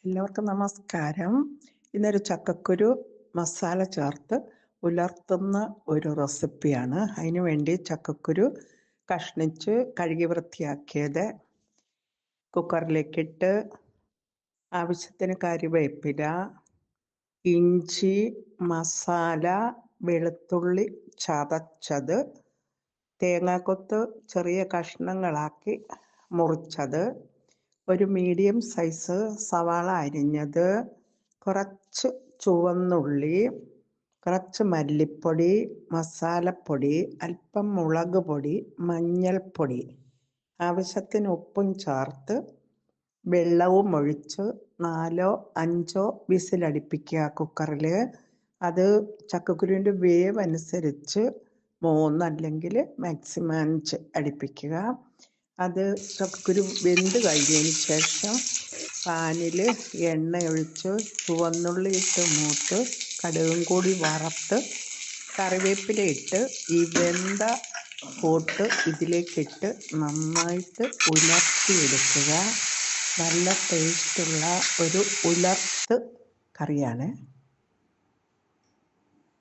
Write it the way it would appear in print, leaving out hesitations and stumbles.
എല്ലാവർക്കും നമസ്കാരം. ഇന്നൊരു ചക്കക്കുരു മസാല ചേർത്ത് ഉലർത്തുന്ന ഒരു റെസിപ്പിയാണ്. അതിനു വേണ്ടി ചക്കക്കുരു കഷ്ണിച്ച് കഴുകി വൃത്തിയാക്കിയത് കുക്കറിലേക്കിട്ട് ആവശ്യത്തിന് കറിവേപ്പില, ഇഞ്ചി, മസാല, വെളുത്തുള്ളി ചതച്ചത്, തേങ്ങാക്കൊത്ത് ചെറിയ കഷ്ണങ്ങളാക്കി മുറിച്ചത്, ഒരു മീഡിയം സൈസ് സവാള അരിഞ്ഞത്, കുറച്ച് ചുവന്നുള്ളി, കുറച്ച് മല്ലിപ്പൊടി, മസാലപ്പൊടി, അല്പം മുളക് പൊടി, മഞ്ഞൾപ്പൊടി, ആവശ്യത്തിന് ഉപ്പും ചേർത്ത് വെള്ളവും ഒഴിച്ച് 4-5 വിസിലടിപ്പിക്കുക കുക്കറിൽ. അത് ചക്കക്കുരുവിൻ്റെ വേവ് അനുസരിച്ച് 3 അല്ലെങ്കിൽ മാക്സിമം 5 അടുപ്പിക്കുക. അത് ചക്കക്കുരു വെന്ത് കഴിഞ്ഞതിന് ശേഷം പാനിൽ എണ്ണ ഒഴിച്ച് ചുവന്നുള്ളി ഇട്ട് മൂത്ത് കടുകും കൂടി വറുത്ത് കറിവേപ്പില ഇട്ട് ഈ വെന്ത കൂട്ട് ഇതിലേക്കിട്ട് നന്നായിട്ട് ഉലർത്തിയെടുക്കുക. നല്ല ടേസ്റ്റുള്ള ഒരു ഉലർത്ത് കറിയാണ്.